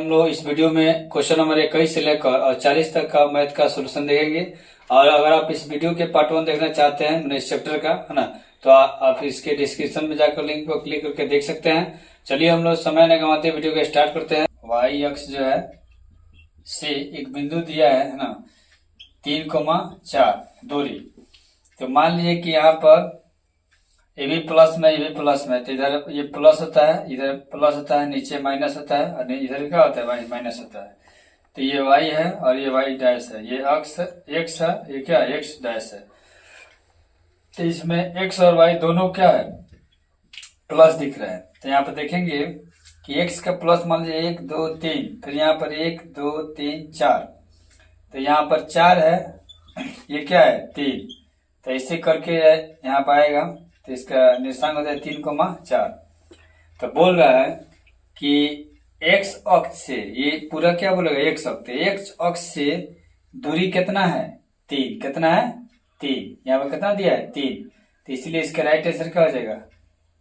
हम लोग इस वीडियो में क्वेश्चन नंबर 21 से लेकर और 40 तक का मैथ का सोल्यूशन देखेंगे। और अगर आप इस वीडियो के पार्ट 1 देखना चाहते हैं मैंने इस चैप्टर का, है ना, तो आप इसके डिस्क्रिप्शन में जाकर लिंक को क्लिक करके देख सकते हैं। चलिए हम लोग समय न गंवाते वीडियो को स्टार्ट करते हैं। वाई अक्ष जो है से एक बिंदु दिया है ना, 3,4 दूरी। तो मान लीजिए कि यहाँ पर ये भी प्लस में, ये भी प्लस में, तो इधर ये प्लस होता है, इधर प्लस होता है, नीचे माइनस होता है और इधर क्या होता है, माइनस होता है। तो ये वाई है और ये वाई डैश है, ये अक्ष एक्स है, ये क्या एक्स डैश है। तो इसमें एक्स और वाई दोनों क्या है, प्लस दिख रहा है। तो यहाँ पर देखेंगे कि एक्स का प्लस मान लीजिए 1 2 3, फिर यहाँ पर 1 2 3 4, तो यहाँ पर 4 है, ये क्या है 3, तो ऐसे करके यहाँ पर आएगा। तो इसका निर्देशांक होता है 3,4। तो बोल रहा है कि एक्स अक्ष से, ये पूरा क्या बोलेगा एक्स अक्ष, एक्स अक्ष से दूरी कितना है 3, कितना है 3, यहाँ पर कितना दिया है 3, तो इसलिए इसका राइट आंसर क्या हो जाएगा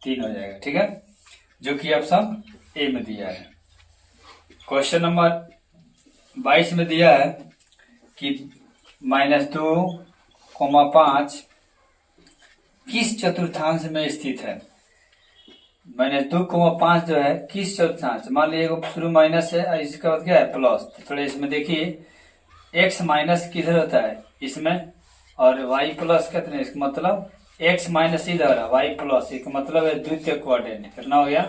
3 हो जाएगा। ठीक है, जो कि ऑप्शन ए में दिया है। क्वेश्चन नंबर 22 में दिया है कि -2,5 किस चतुर्थांश में स्थित है। -2,5 जो है किस चतुर्थांश, मान लीजिए शुरू माइनस है और इसका बाद क्या है प्लस। तो थोड़ा इसमें देखिए x माइनस किधर होता है इसमें, और y प्लस कितने, इसका मतलब x माइनस इधर है, y प्लस, इसका मतलब है द्वितीय क्वाड्रेंट। कितना हो गया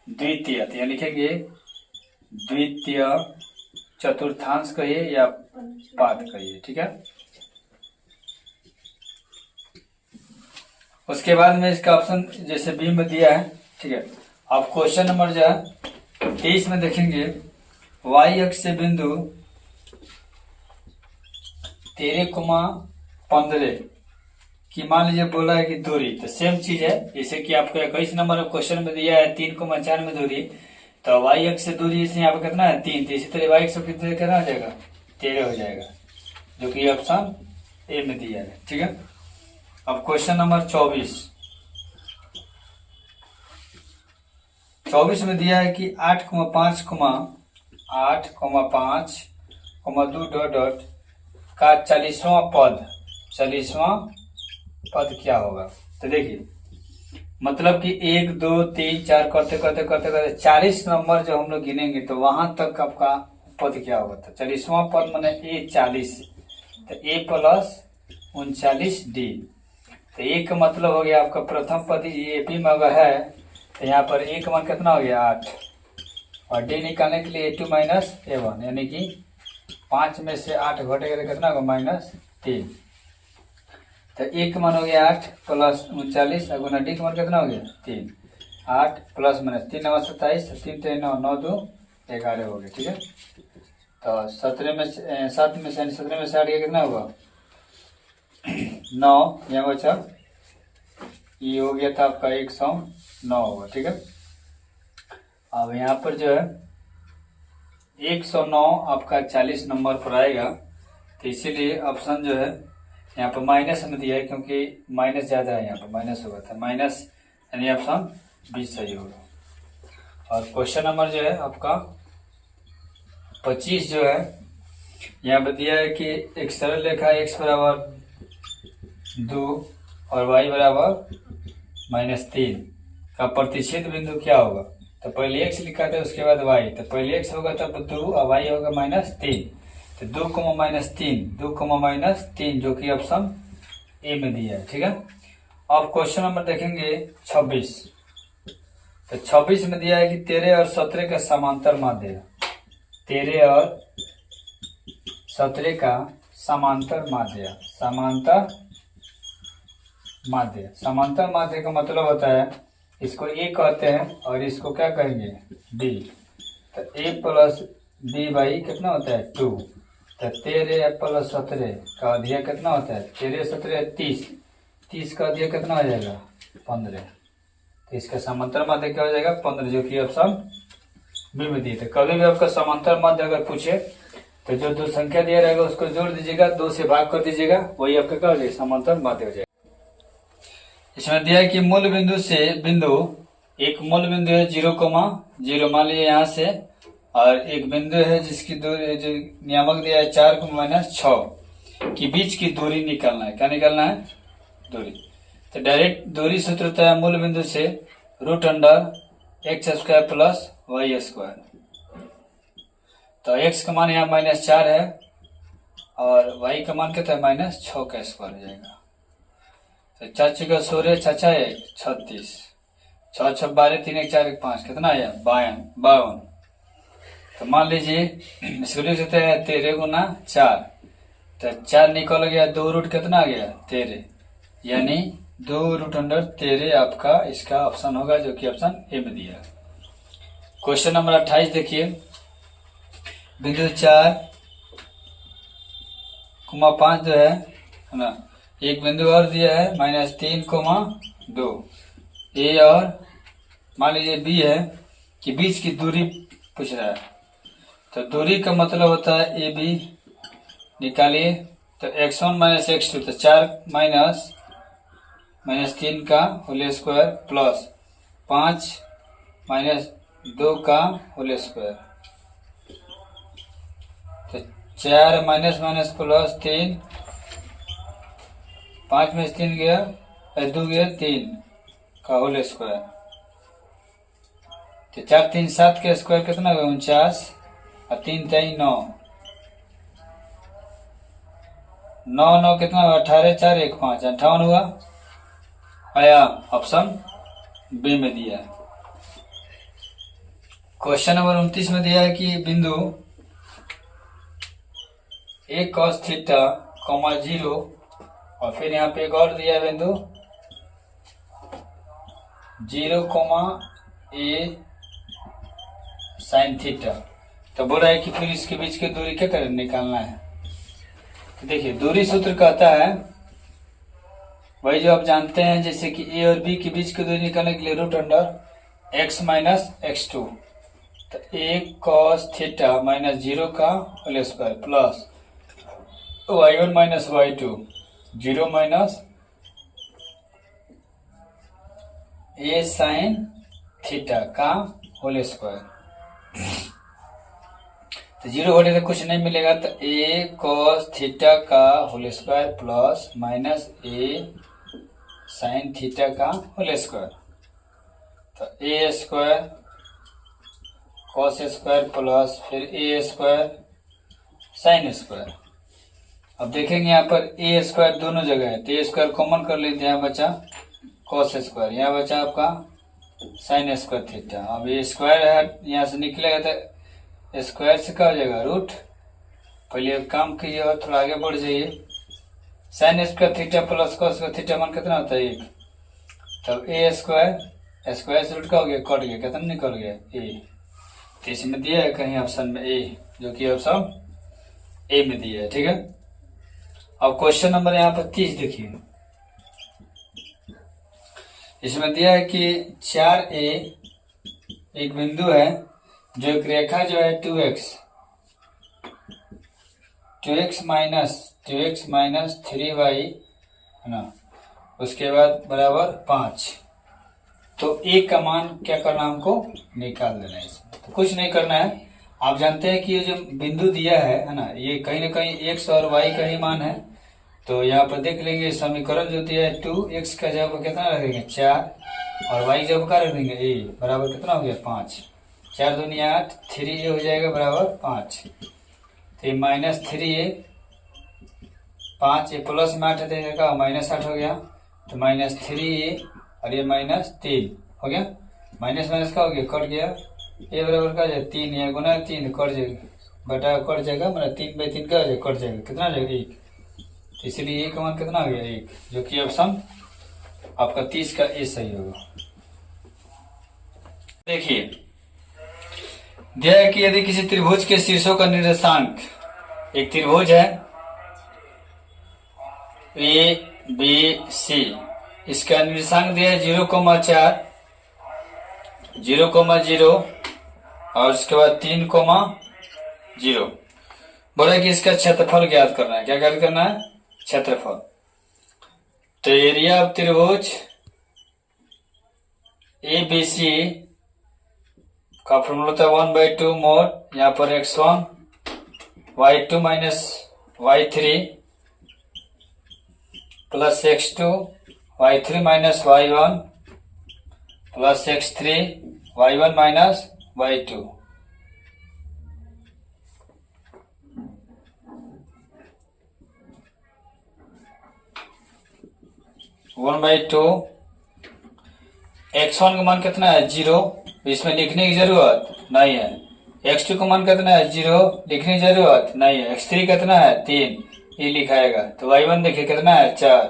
द्वितीय। तो यहाँ लिखेंगे द्वितीय चतुर्थांश कहिए या पाद कहिए। ठीक है, उसके बाद में इसका ऑप्शन जैसे बी में दिया है। ठीक है, अब क्वेश्चन नंबर जो है 23 में देखेंगे, वाई अक्ष से बिंदु 13,15 की मान लीजिए बोला है कि दूरी। तो सेम चीज है जैसे कि आपको 21 नंबर क्वेश्चन में दिया है 3,4 में दूरी, तो वाई अक्ष से दूरी जैसे यहाँ पे कितना है 3, तो इसी तरह वाई अक्ष से कितना हो जाएगा 13 हो जाएगा, जो कि ऑप्शन ए में दिया है। ठीक है, अब क्वेश्चन नंबर 24 में दिया है कि 8,5,2 डॉट डॉट का 40वां पद क्या होगा। तो देखिए मतलब कि 1 2 3 4 करते करते करते करते 40 नंबर जो हम लोग गिनेंगे तो वहां तक आपका पद क्या होगा। तो 40वां पद माने ए 40, तो ए प्लस 39 डी। तो ए का मतलब हो गया आपका प्रथम पद ए पी में अगर है तो यहाँ पर ए का मान कितना हो गया 8, और डी निकालने के लिए A2 माइनस A1, यानी कि 5 में से 8 घटेगा तो कितना होगा -3। तो ए का मान हो गया 8 प्लस 39 और गुना डी का मान कितना हो गया 3, 8 प्लस माइनस 3 9 27, 3 3 9 9 2 11 हो गया। ठीक है, तो 7 में से 8 गया कितना होगा 9, यहाँ बचा ये हो गया था आपका 109 होगा। ठीक है, अब यहाँ पर जो है 109 आपका 40 नंबर पर आएगा, तो इसीलिए ऑप्शन जो है यहाँ पर माइनस में दिया है, क्योंकि माइनस ज्यादा है, यहाँ पर माइनस होगा था माइनस, यानी ऑप्शन 20 सही होगा। और क्वेश्चन नंबर जो है आपका 25 जो है यहाँ पर दिया है कि एक सरल रेखा x बराबर 2 और y बराबर -3 का प्रतिच्छेद बिंदु क्या होगा। तो पहले x लिखा था उसके बाद y, तो पहले x होगा तब 2 और y होगा -3, तो 2, -3 जो कि ऑप्शन ए में दिया है। ठीक है, अब क्वेश्चन नंबर देखेंगे 26। तो 26 में दिया है कि 13 और 17 का समांतर माध्य, 13 और 17 का समांतर माध्य का मतलब होता है इसको ए कहते हैं और इसको क्या कहेंगे बी। तो ए प्लस बी बाई कितना होता है 2, तो 13 प्लस 17 का अधिक कितना होता है 13 17 30, 30 का अधिक कितना हो जाएगा 15, तो इसका समांतर माध्य क्या हो जाएगा 15, जो कि ऑप्शन बी में दिए थे। कभी भी आपका समांतर माध्य अगर पूछे तो जो दो संख्या दिया रहेगा उसको जोड़ दीजिएगा, 2 से भाग कर दीजिएगा, वही आपका क्या हो जाएगा समांतर माध्य हो जाएगा। इसमें दिया है कि एक मूल बिंदु है 0,0, मान लीजिए यहाँ से और एक बिंदु है जिसकी दूरी जो नियामक दिया है 4 को माइनस 6 के बीच की दूरी निकालना है। क्या निकालना है? दूरी। तो डायरेक्ट दूरी सूत्र होता है मूल बिंदु से √x² प्लस y²। तो x का मान यहाँ -4 है और y का मान कितना है? -6 का स्क्वायर हो जाएगा। तो 4 × 16 6 1 36 6 6 12 3 1 4 1 5 कितना है? 52। तो मान लीजिए इसको लिख सकते हैं 13 × 4। तो 4 निकल गया, 2 रूट कितना आ गया? 13, यानी 2√13 आपका इसका ऑप्शन होगा, जो कि ऑप्शन ए में दिया है। क्वेश्चन नंबर 28 देखिए, बिंदु 4, 5 जो है ना, एक बिंदु और दिया है -3, 2 ए और मान लीजिए बी है कि बीच की दूरी पूछ रहा है। तो दूरी का मतलब होता है ए बी। निकालिए। तो x1 - x2, तो 4 -3 का होल स्क्वायर प्लस 5 - 2 का होल स्क्वायर। तो 4 माइनस प्लस 3, 5 में से 3 गया, 2 गया 3 का होल स्क्वायर। तो 4 3 7 का स्क्वायर कितना हुआ? 49 और 3 3 9 9 9 कितना हुआ? 18 4 1 5 58 हुआ। आया ऑप्शन बी में दिया है। क्वेश्चन नंबर 29 में दिया है कि बिंदु a cos θ, 0 और फिर यहाँ पे एक और दिया है बिंदु 0, a sin θ। तो बोल रहा है कि फिर इसके बीच की दूरी क्या करें? निकालना है। तो देखिए दूरी सूत्र कहता है वही जो आप जानते हैं, जैसे कि ए और बी के बीच की दूरी निकालने के लिए √x - x2। तो a cos θ -0 का whole square plus y1 - y2 0 minus a sin θ का होल स्क्वायर। तो 0 होने से कुछ नहीं मिलेगा, तो a cos θ का whole square plus -a sin θ का होल स्क्वायर। तो a² cos स्क्वायर प्लस फिर a² sin²। अब देखेंगे यहाँ पर a² दोनों जगह है, तो a² कॉमन कर लेते हैं, यहाँ बचा cos², यहाँ बचा आपका sin² θ। अब ये स्क्वायर है, यहाँ से निकलेगा तो स्क्वायर से क्या हो जाएगा? रूट। पहले एक काम कीजिए और थोड़ा आगे बढ़ जाइए। sin² θ प्लस cos² θ मान कितना होता है? 1। तब a² स्क्वायर से रूट का हो गया, कट गया, कितना निकल गया? a। तो इसमें दिया है कहीं ऑप्शन में ए, जो कि ऑप्शन ए में दिया है। ठीक है। अब क्वेश्चन नंबर यहाँ पर 30 देखिए, इसमें दिया है कि 4a एक बिंदु है, जो एक रेखा जो है 2x - 3y है ना, उसके बाद बराबर 5। तो a का मान क्या करना, हमको निकाल देना है। इसमें तो कुछ नहीं करना है। आप जानते हैं कि ये जो बिंदु दिया है ना, ये कहीं ना कहीं x और y का ही मान है। तो यहाँ पर देख लेंगे समीकरण जो दिया है 2x का जगह कितना रखेंगे? 4 और y जगह का रख देंगे a, बराबर कितना हो गया? 5। 4 दूनी 8, 3a हो जाएगा बराबर 5। तो ये -3a, 5 ये प्लस में 8 देगा, -8 हो गया। तो -3a और ये -3 हो गया। माइनस माइनस का हो गया, कट गया। ए बराबर का जाए 3, या गुना 3 कट जाएगा, बटा कट जाएगा, मतलब 3/3 का हो जाएगा, कट जाएगा, कितना हो जाएगा? 1। इसलिए ए का मान कितना हो गया? 1, जो कि ऑप्शन आपका 30 का ए सही होगा। देखिए दिया है कि यदि किसी त्रिभुज के शीर्षों का निर्देशांक, एक त्रिभुज है ABC, इसका निर्देशांक दिया है 0,4, 0,0 और उसके बाद 3,0। बोला कि इसका क्षेत्रफल ज्ञात करना है। क्या ज्ञात करना है? क्षेत्रफल। तो एरिया ऑफ त्रिभुज ABC का फॉर्मूला होता है 1/2 मोड, यहाँ पर x1 y2 minus y3 plus x2 y3 minus y1 plus x3 y1 minus y2। One by two x1 का मान कितना है 0, इसमें लिखने की जरूरत नहीं है। x2 का मान कितना है 0, लिखने की जरूरत नहीं है। x3 कितना है 3, ये लिखाएगा। तो y1 देखिए कितना है 4,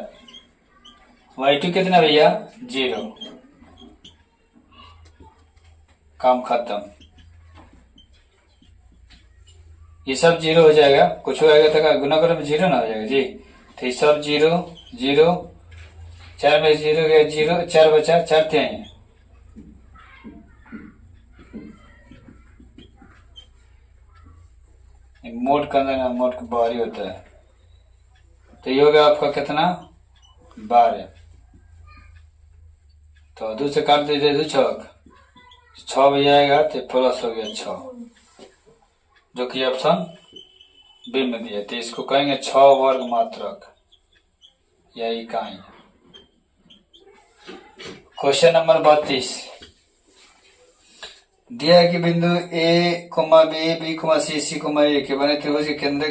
y2 कितना भैया 0, काम खत्म। ये सब 0 हो जाएगा, कुछ होगा तो गुना करो 0 ना हो जाएगा जी। तो ये सब 0 0, 4 में 0 गया 0, 4 बचा, 4 थे हैं। मोड का अंदर मोड का बाहर ही होता है। तो ये होगा आपका कितना 12। तो 2 से काट दीजिए, 2 छक 6 भी आएगा, तो प्लस हो गया 6, जो कि ऑप्शन बी में दिया। तो इसको कहेंगे 6 वर्ग मात्रक या इकाई। क्वेश्चन नंबर 32 दिया है कि बिंदु A comma B B comma C C comma A के बने त्रिभुज के केंद्र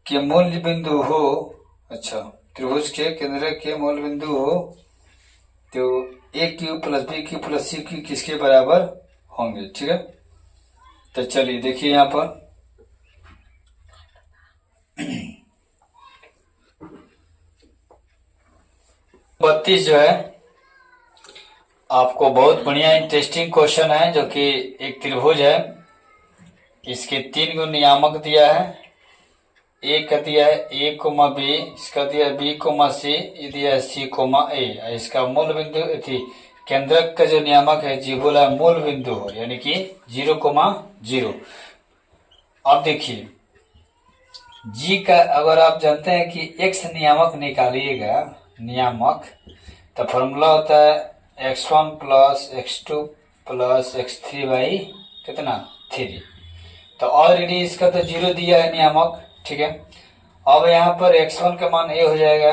के मूल बिंदु हो। अच्छा, त्रिभुज के केंद्र के मूल बिंदु हो तो A cube plus B cube plus C cube किसके बराबर होंगे। ठीक है, तो चलिए देखिए यहाँ पर 32 जो है आपको बहुत बढ़िया इंटरेस्टिंग क्वेश्चन है, जो कि एक त्रिभुज है, इसके 3 गो नियामक दिया है। ए का दिया है ए कोमा बी, इसका दिया है बी कोमा सी, ये दिया है सी कोमा ए। इसका मूल बिंदु थी केंद्रक का जो नियामक है जी बोला मूल बिंदु हो, यानी कि 0,0। अब देखिए जी का अगर आप जानते हैं कि x नियामक निकालिएगा, नियामक, तो फॉर्मूला होता है x1 plus x2 plus x3 by कितना 3। तो ऑलरेडी इसका तो 0 दिया है नियामक। ठीक है, अब यहाँ पर x1 का मान a हो जाएगा,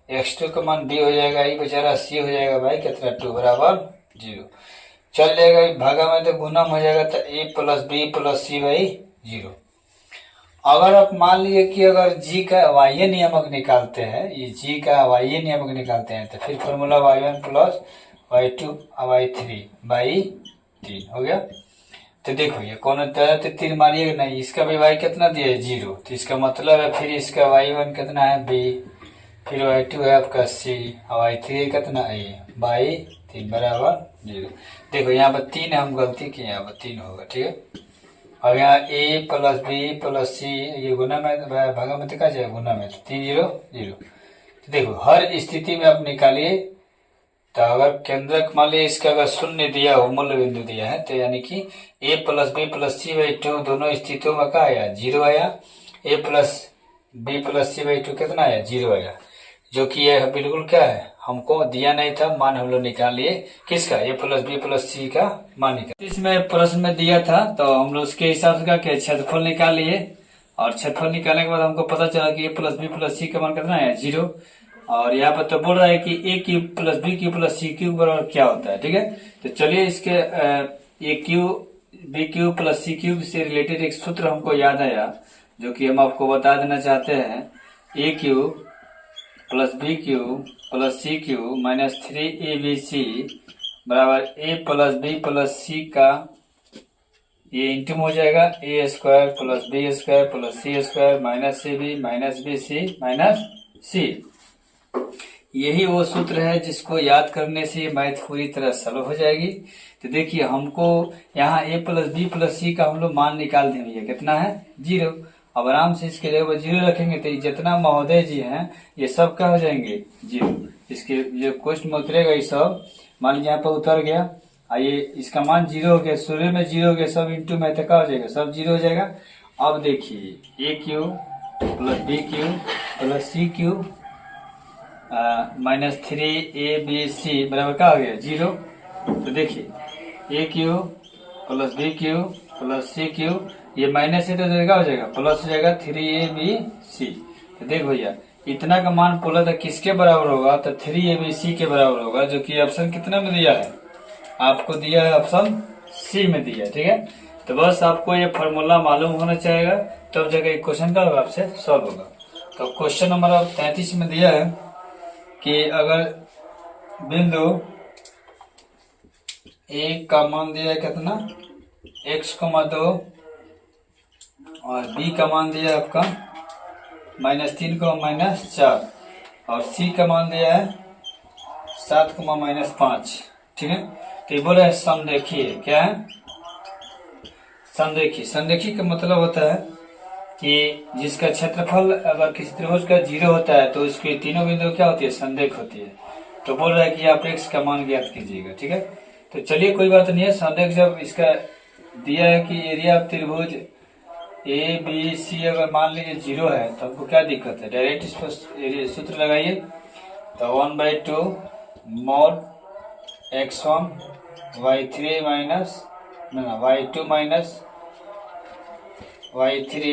x2 का मान b हो जाएगा, ये बेचारा c हो जाएगा भाई कितना 2 बराबर 0। चल जाएगा भागा में तो गुणम हो जाएगा, तो a plus B plus C by 0। अगर आप मान लीजिए कि अगर g का y नियामक निकालते हैं, ये g का y नियामक निकालते हैं, तो फिर formula y1 plus y2 y3 by 3 हो गया। तो देखो ये कौन होता है, तो 3 मारिएगा नहीं, इसका भी y कितना दिया है 0, तो इसका मतलब है फिर इसका y1 कितना है b, फिर y2 है आपका c और y3 कितना a बाई 3 बराबर 0। देखो यहाँ पर 3 हम गलती किए, यहाँ पर 3 होगा। ठीक है, अब यहाँ a प्लस बी प्लस सी, ये गुना में भागा में क्या जाएगा गुना में, 3 0 0। तो देखो हर स्थिति में आप निकालिए, तो अगर केंद्रक मान लीजिए इसका अगर शून्य दिया हो, मूल बिंदु दिया है, तो यानी कि a plus B plus C by 2 दोनों स्थितियों में क्या आया 0 आया, a plus B plus C by 2 कितना आया 0 आया, जो कि यह बिल्कुल क्या है हमको दिया नहीं था, मान हम लोग निकाल लिए किसका a plus B plus C का मान निकाल। इसमें प्रश्न में दिया था तो हम लोग उसके हिसाब से क्या क्षेत्रफल निकाल लिए, और क्षेत्रफल निकालने के बाद हमको पता चला कि a plus B plus C का मान कितना है 0। और यहाँ पर तो बोल रहा है कि a cube plus B cube plus C cube बराबर क्या होता है। ठीक है, तो चलिए इसके a cube B cube plus C cube से रिलेटेड एक सूत्र हमको याद आया, जो कि हम आपको बता देना चाहते हैं। a cube plus B cube plus C cube minus 3abc बराबर a plus B plus C का ये इंटू हो जाएगा a square plus B square plus C square minus A B minus B C minus C. यही वो सूत्र है जिसको याद करने से मैथ पूरी तरह सॉल्व हो जाएगी। तो देखिए हमको यहाँ a plus B plus C का हम लोग मान निकाल देंगे, कितना है 0। अब आराम से इसके जगह 0 रखेंगे तो जितना महोदय जी हैं ये सब क्या हो जाएंगे 0। इसके जो क्वेश्चन में उतरेगा ये सब मान लीजिए यहाँ पर उतर गया, आइए इसका मान 0 हो गया, शुरू में 0 हो गया, सब इंटू में तो क्या हो जाएगा सब 0 हो जाएगा। अब देखिए a cube plus B cube plus C cube minus 3abc बराबर क्या हो गया 0। तो देखिए A cube plus B cube plus C cube, ये माइनस है तो क्या हो जाएगा प्लस हो जाएगा 3ABC। तो देख भैया इतना का मान बोला था किसके बराबर होगा, तो 3ABC के बराबर होगा, जो कि ऑप्शन कितना में दिया है आपको, दिया है ऑप्शन सी में दिया है। ठीक है, तो बस आपको ये फॉर्मूला मालूम होना चाहिए, तब जगह क्वेश्चन का होगा आपसे सॉल्व होगा। तो क्वेश्चन नंबर 33 में दिया है कि अगर बिंदु ए का मान दिया है कितना x,2 और बी का मान दिया है आपका -3, -4 और सी का मान दिया है 7, -5। ठीक है, तो ये बोला है समदेखीय, क्या है समदेखीय। समदेखीय का मतलब होता है कि जिसका क्षेत्रफल अगर किसी त्रिभुज का 0 होता है तो उसकी तीनों बिंदु क्या होती है संदेख होती है। तो बोल रहा है कि आप x का मान ज्ञात कीजिएगा। ठीक है, तो चलिए कोई बात नहीं है, संदेख जब इसका दिया है कि एरिया ऑफ त्रिभुज ABC अगर मान लीजिए 0 है तो आपको क्या दिक्कत है, डायरेक्ट इस पर सूत्र लगाइए। तो 1/2 mod x1 y3 minus y2 minus y3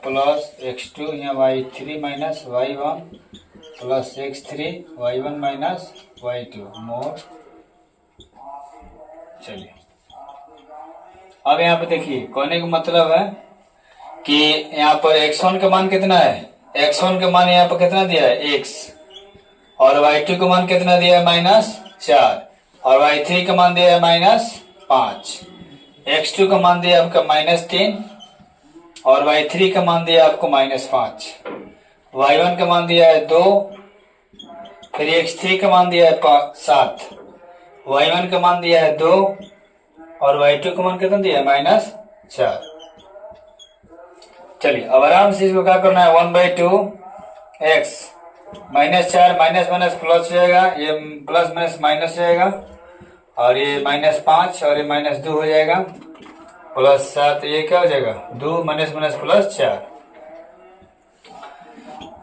plus x2 यहाँ y3 minus y1 plus x3 y1 minus y2 mode. चलिए अब यहाँ पे देखिए कहने का मतलब है कि यहाँ पर x1 का मान कितना है, x1 का मान यहाँ पर कितना दिया है x, और y2 का मान कितना दिया है -4, और y3 का मान दिया है -5, x2 का मान दिया है आपका -3 और y3 का मान दिया है आपको -5, y1 का मान दिया है 2, फिर x3 का मान दिया है 7, y1 का मान दिया है 2 और y2 का मान कितना दिया है -4। चलिए अब आराम से इसको क्या करना है, 1/2 x -4 माइनस माइनस प्लस हो जाएगा, ये प्लस माइनस माइनस हो जाएगा, और ये -5 और ये -2 हो जाएगा, प्लस 7, ये क्या हो जाएगा 2 माइनस माइनस प्लस 4।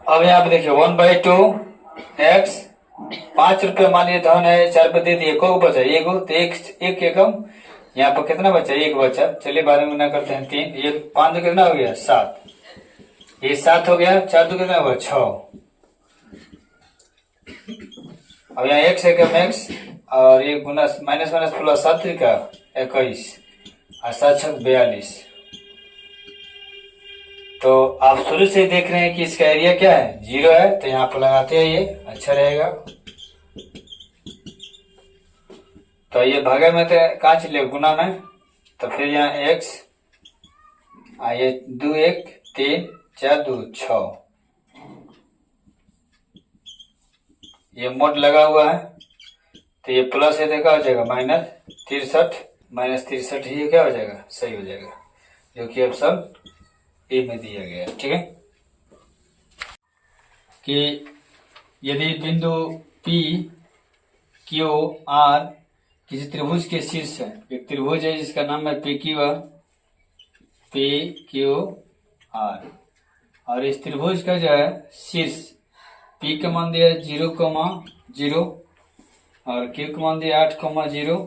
अब यहाँ पे देखिए 1/2 x, 5 रुपये मान लीजिए धन है, 4 रुपये दे दिए, को बचा एगो, तो एक एकम यहाँ पर कितना बचा, एक बचा। चलिए बाद में गुना करते हैं 3, ये 5 कितना हो गया 7, ये 7 हो गया, 4 2 कितना हुआ 6। अब यहाँ x एकम x और ये गुना माइनस माइनस प्लस 7 का 21 और 7 6 42। तो आप शुरू से देख रहे हैं कि इसका एरिया क्या है 0 है, तो यहाँ पर लगाते हैं, ये अच्छा रहेगा। तो ये भागे में तो कहाँ चले गुना में, तो फिर यहाँ x ये 2 1 3 4 2 6, ये मोड लगा हुआ है, तो ये प्लस है तो क्या हो जाएगा -63 ही क्या हो जाएगा सही हो जाएगा, जो कि ऑप्शन ए में दिया गया है। ठीक है, कि यदि बिंदु P Q R किसी त्रिभुज के शीर्ष है, एक त्रिभुज है जिसका नाम है PQR, और इस त्रिभुज का जो है शीर्ष P का मान दिया है 0,0 और Q का मान दिया 8,0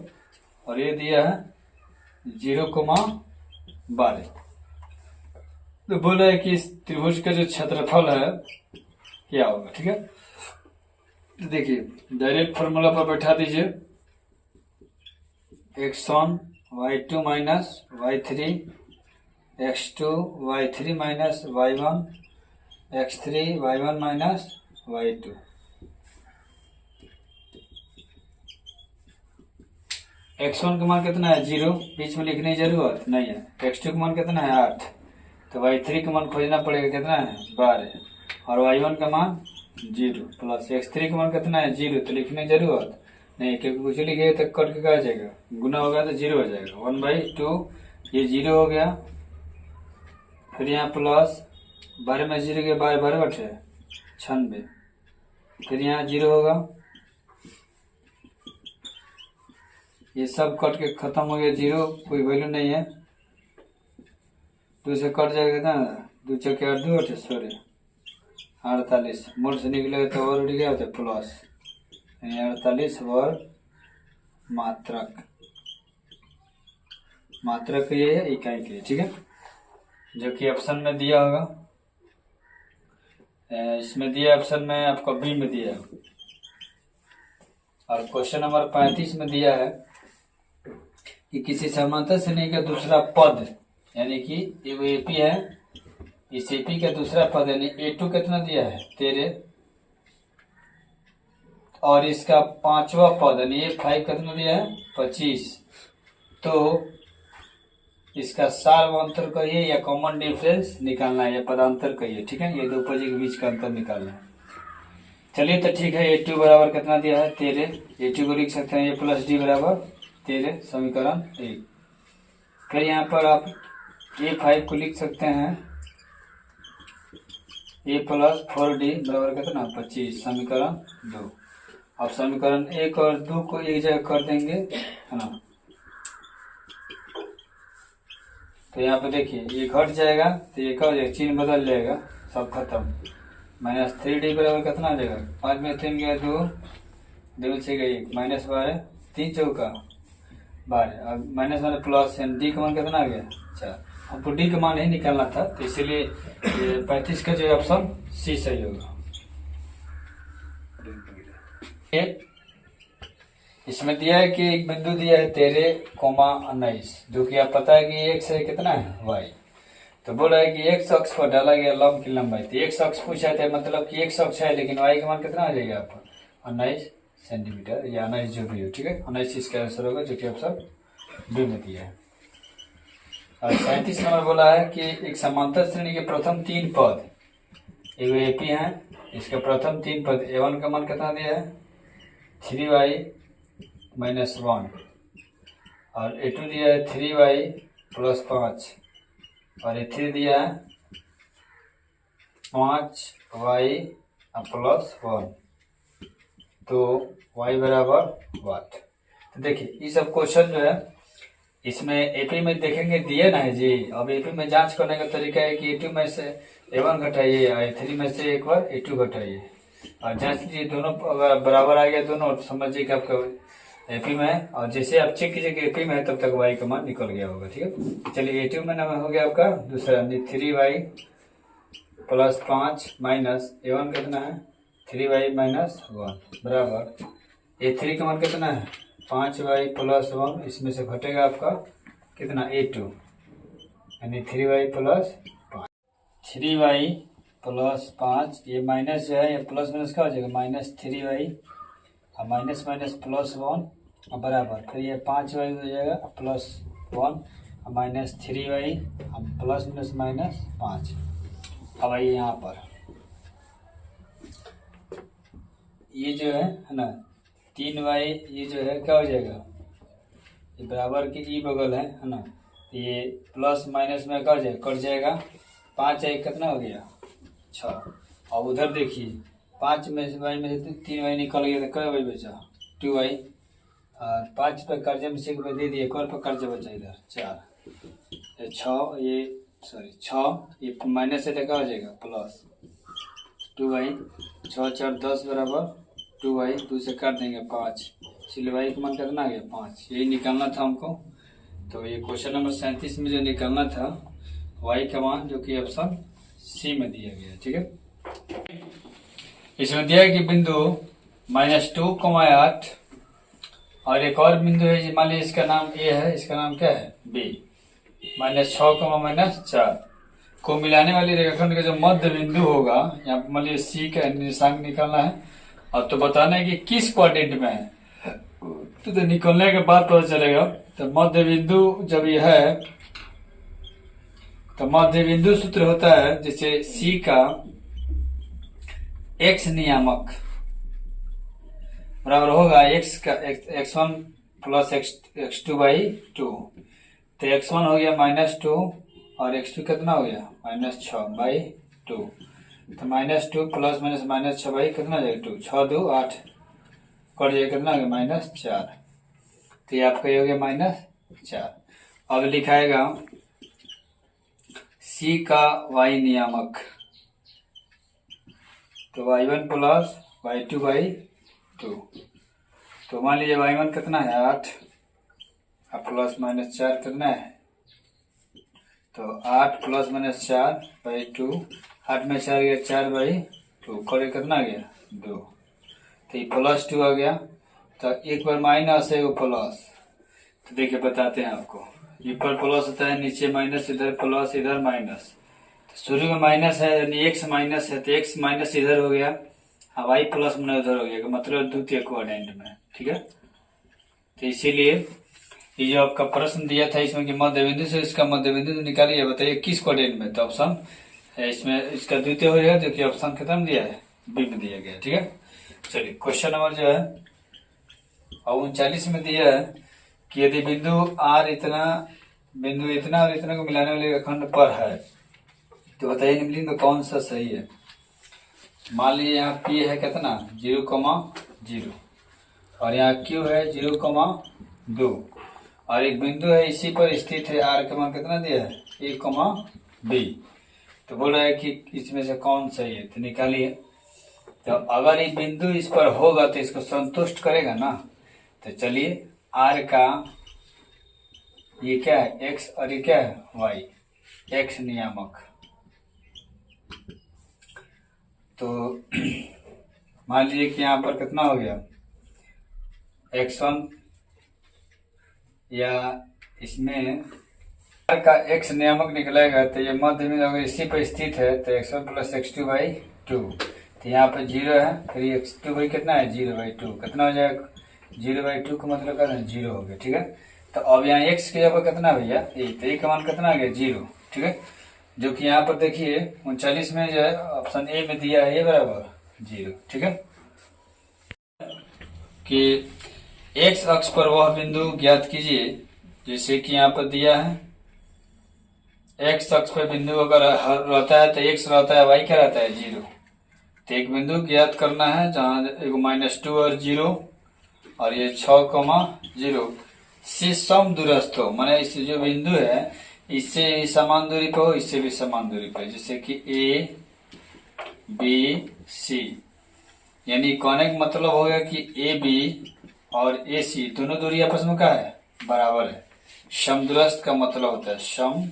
और ये दिया है 0,12। तो बोल रहा है कि इस त्रिभुज का जो क्षेत्रफल है क्या होगा। ठीक है, तो देखिए डायरेक्ट फॉर्मूला पर बैठा दीजिए, x1 y2 minus y3 x2 y3 minus y1 x3 y1 minus y2। x1 का मान कितना है 0, बीच में लिखने की जरूरत नहीं है। x2 का मान कितना है 8, तो y3 का मान खोजना पड़ेगा, कितना है 12, और y1 का मान 0 प्लस x3 का मान कितना है 0, तो लिखने की जरूरत नहीं, क्योंकि कुछ लिखे तो कट के क्या आ जाएगा, गुना होगा तो 0 हो जाएगा। 1/2 ये 0 हो गया, फिर यहाँ प्लस 12 में 0 के 12 12 बटे 96, फिर यहाँ 0 होगा, ये सब कट के खत्म हो गया, 0 कोई वैल्यू नहीं है, 2 से कट जाएगा ना, 2 चौके 8 2 बटे 48, मोड से निकलेगा तो और क्या होता है प्लस 48 वर्ग मात्रक। मात्रा के लिए या इकाई के लिए, ठीक है, जो कि ऑप्शन में दिया होगा। इसमें दिया ऑप्शन में आपको बी में दिया है। और क्वेश्चन नंबर 35 में दिया है कि किसी समांतर श्रेणी का दूसरा पद, यानी कि ये एपी है, इस एपी का दूसरा पद यानी A2 कितना दिया है 13, और इसका पांचवा पद यानी A5 कितना दिया है 25। तो इसका सार्वंतर कहिए या कॉमन डिफरेंस निकालना है या पदांतर कहिए, ठीक है, ये दो पद के बीच का अंतर निकालना है। चलिए तो ठीक है, A2 बराबर कितना दिया है 13, A2 को लिख सकते हैं A प्लस डी बराबर 13, समीकरण 1। फिर यहाँ पर आप A5 को लिख सकते हैं A प्लस 4D बराबर कितना 25, समीकरण 2। अब समीकरण 1 और 2 को एक जगह कर देंगे, है ना। तो यहाँ पे देखिए ये घट जाएगा तो ये क्या हो जाएगा, चिन्ह बदल जाएगा, सब खत्म। -3D बराबर कितना आ जाएगा, 5 में 3 गया 2, 2 से गई 1, -12, 3 चौका 12, अब माइनस वाले प्लस डी का मान कितना आ गया 4। हमको डी का मान ही निकालना था, तो इसीलिए 35 का जो ऑप्शन सी सही होगा। इसमें दिया है कि एक बिंदु दिया है 13,19, जो कि आप पता है कि x है कितना है y। तो बोला है कि x अक्ष पर डाला गया लंब की लंबाई, तो x अक्ष पूछा था, मतलब कि x अक्ष है लेकिन y का मान कितना आ जाएगा आपको 19 सेंटीमीटर या 19 जो भी हो, ठीक है, 19 इसका आंसर होगा, जो कि ऑप्शन बी में दिया है। और 37 नंबर बोला है कि एक समांतर श्रेणी के प्रथम 3 पद, एक एपी है, इसका प्रथम 3 पद A1 का मान कितना दिया है 3y -1, और A2 दिया है 3y + 5, और A3 दिया है 5y + 1, तो y बराबर 8। तो देखिए ये सब क्वेश्चन जो है इसमें एपी में देखेंगे दिए ना है जी। अब एपी में जांच करने का तरीका है कि A2 में से A1 घटाइए और A3 में से एक बार A2 घटाइए और जांच लीजिए, दोनों अगर बराबर आ गया दोनों तो समझिए कि आपका एपी में है, और जैसे आप चेक कीजिए कि एपी में है तब तक y का मान निकल गया होगा, ठीक है। चलिए A2 में नाम हो गया आपका दूसरा 3y + 5 माइनस A1 कितना है 3y - 1 बराबर A3 का मान कितना है 5y + 1, इसमें से घटेगा आपका कितना A2 यानी 3y + 5, 3y + 5, ये माइनस जो है ये प्लस माइनस का हो जाएगा -3y और माइनस माइनस +1 और बराबर, फिर ये 5y हो जाएगा +1 और -3y प्लस माइनस -5। अब आइए यहाँ पर ये जो है ना 3y, ये जो है क्या हो जाएगा, ये बराबर की ई बगल है ना, ये प्लस माइनस में क्या हो जाएगा कट जाएगा, 5y कितना हो गया 6, और उधर देखिए 5 में से y में से 3y निकल गया तो क्या y बचा 2y, और 5 पे कर्जे में से एक दे दिए, एक और पे कर्जे बचा इधर 4, ये 6, ये सॉरी 6, ये माइनस से क्या हो जाएगा प्लस 2y, 6 4 10 बराबर 2y, 2 से काट देंगे 5, इसलिए y का मान कितना आ गया 5, यही निकालना था हमको। तो ये क्वेश्चन नंबर 37 में जो निकालना था y का मान, जो कि ऑप्शन सी में दिया गया, ठीक है। इसमें दिया है कि बिंदु -2,8 और एक और बिंदु है, मान लीजिए इसका नाम A है, इसका नाम क्या है B, -6, -4 को मिलाने वाली रेखाखंड का जो मध्य बिंदु होगा, यहाँ पर मान लीजिए C का निशान निकालना है और तो बताना है कि किस क्वाड्रेंट में है, तो निकलने के बाद पता चलेगा। तो मध्य बिंदु जब यह है तो मध्य बिंदु सूत्र होता है जैसे C का x नियामक बराबर होगा x का x1 + x2/2, तो x1 हो गया -2 और x2 कितना हो गया -6/2, तो -2 प्लस माइनस -6 कितना जाएगा 2, 6 2 8 कट जाएगा कितना हो गया -4, तो ये आपका ये हो गया -4। अब लिखाएगा C का y नियामक, तो y1 + y2/2, तो मान लीजिए y1 कितना है 8 अब प्लस माइनस 4 करना है, तो 8 प्लस माइनस 4/2, 8 में 4 गया 4/2, करे कितना गया 2, तो ये +2 आ गया। तो एक बार माइनस है वो प्लस, तो देखिए बताते हैं आपको, ऊपर प्लस होता है, नीचे माइनस, इधर प्लस इधर माइनस, तो शुरू में माइनस है यानी एक्स माइनस है, तो एक्स माइनस इधर हो गया, अब वाई प्लस में उधर हो गया, मतलब द्वितीय क्वाड्रेंट में, ठीक है। तो इसीलिए ये जो आपका प्रश्न दिया था इसमें कि मध्य बिंदु से इसका मध्य बिंदु निकालिए, बताइए किस क्वाड्रेंट में, तो ऑप्शन इसमें इसका द्वितीय हो जाएगा, देखिए ऑप्शन खत्म दिया है, बी में दिया गया, ठीक है। चलिए क्वेश्चन नंबर जो है और 39 में दिया है कि यदि बिंदु आर इतना, बिंदु इतना और इतना को मिलाने वाले खंड पर है, तो बताइए निम्नलिखित में कौन सा सही है। मान लीजिए यहाँ पी है कितना 0,0 और यहाँ क्यू है 0,2 और एक बिंदु है इसी पर स्थित है, आर का मान कितना दिया है A,B, तो बोल रहा है कि इसमें से कौन सही है, तो निकालिए। तो अगर ये बिंदु इस पर होगा तो इसको संतुष्ट करेगा ना, तो चलिए आर का ये क्या है एक्स और ये क्या है वाई, एक्स नियामक, तो मान लीजिए कि यहाँ पर कितना हो गया x1, या इसमें आर का एक्स नियामक निकलेगा, तो ये मध्य बिंदु अगर इसी पर स्थित है तो x1 + x2/2, तो यहाँ पे 0 है, फिर x2 भाई कितना है 0/2, कितना हो जाएगा 0/2 का मतलब क्या है 0 हो गया, ठीक है। तो अब यहाँ x की जगह कितना भैया तो a का मान कितना आ गया 0, ठीक है, जो कि यहाँ पर देखिए 39 में जो है ऑप्शन ए में दिया है ये बराबर 0, ठीक है। कि x अक्ष पर वह बिंदु ज्ञात कीजिए, जैसे कि यहाँ पर दिया है x अक्ष पर बिंदु अगर रहता है तो x रहता है, y क्या रहता है 0, तो एक बिंदु ज्ञात करना है जहाँ एक -2 और 0 और ये 6,0 से सम दूरस्थ हो, माने इस जो बिंदु है इससे समान दूरी पे हो, इससे भी समान दूरी पे, जैसे कि A B C, यानी कहने का मतलब हो गया कि AB और AC दोनों दूरी आपस में क्या है बराबर है। समदूरस्थ का मतलब होता है, सम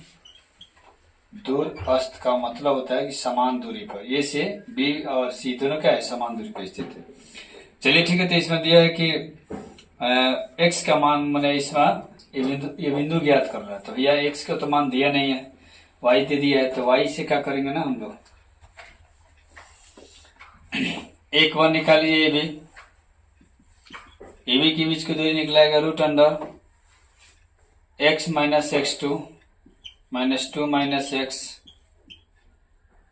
दूरस्थ का मतलब होता है कि समान दूरी पर, ए से बी और सी दोनों क्या है समान दूरी पर स्थित है। चलिए ठीक है, तो इसमें दिया है कि एक्स का मान मैंने इसमें ये बिंदु ज्ञात कर रहा है, तो भैया एक्स का तो मान दिया नहीं है, वाई दे दिया है, तो वाई से क्या करेंगे ना हम लोग एक बार निकालिए, ए बी के बीच की दूरी निकलाएगा √x - x2 -2 - x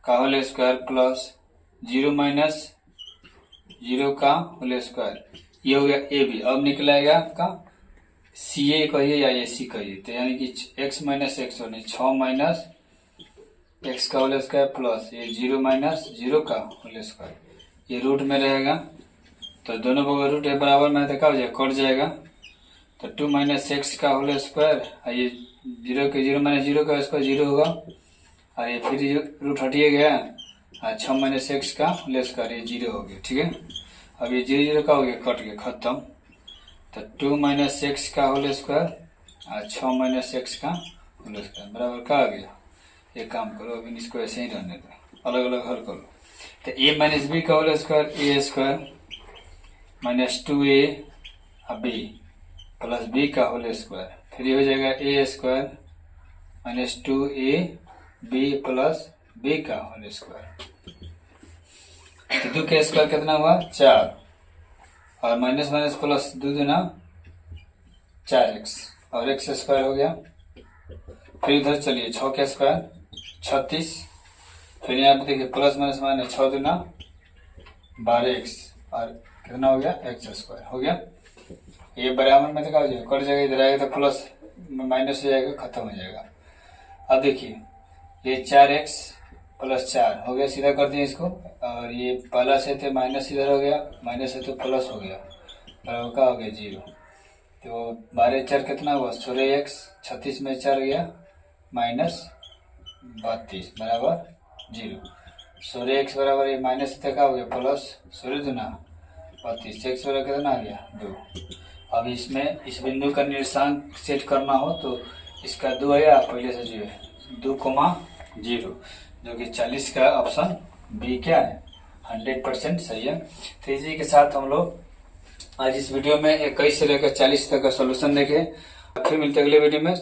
का होल स्क्वायर प्लस 0 - 0 का होल स्क्वायर, ये हो गया ए बी। अब निकलेगा का सी ए कहिए या ए सी कहिए, तो यानी कि x - x होने 6 - x का होल स्क्वायर प्लस ये 0 - 0 का होल स्क्वायर, ये रूट में रहेगा, तो दोनों बगल रूट है बराबर में, तो क्या हो जाएगा कट जाएगा, तो 2 - x का होल स्क्वायर, ये 0 के 0 - 0 का स्क्वायर 0 होगा, और ये फिर रूट हटिए गया, 6 - x का होल स्क्वायर ये 0 हो गया, ठीक है। अब ये 0 0 का हो गया कट गया खत्म, तो 2 - x का होल स्क्वायर और 6 - x का होल स्क्वायर बराबर का आ गया। एक काम करो अभी इसको ऐसे ही रहने दो, अलग अलग हल करो, तो a - b का whole square a² -2a b plus b का होल स्क्वायर, फिर ये हो जाएगा a² -2ab प्लस b का होल स्क्वायर, तो 2 का स्क्वायर कितना हुआ 4 और माइनस माइनस प्लस 2 दूना 4x और x स्क्वायर हो गया, फिर इधर चलिए 6 का स्क्वायर 36, फिर यहाँ पे देखिए प्लस माइनस माइनस 6 दूना 12x और कितना हो गया x स्क्वायर हो गया। ये बराबर में तो क्या हो जाएगा कट जाएगा, इधर आएगा तो प्लस माइनस हो जाएगा खत्म हो जाएगा। अब देखिए ये 4x प्लस 4 हो गया, सीधा कर दिए इसको, और ये पहला से थे माइनस इधर हो गया, माइनस है तो प्लस हो गया, बराबर का हो गया 0, तो 12 4 कितना हुआ 16x, 36 में 4 गया -32 बराबर 0, 16x बराबर ये माइनस से का हो गया प्लस 16 दूना 32, x बराबर कितना आ गया 2। अब इसमें इस बिंदु का निर्देशांक सेट करना हो तो इसका 2 आया, पहले से जो है 2,0, जो कि 40 का ऑप्शन बी क्या है, 100% सही है। तो इसी के साथ हम लोग आज इस वीडियो में 21 से लेकर 40 तक का सोल्यूशन देखे। फिर मिलते अगले वीडियो में।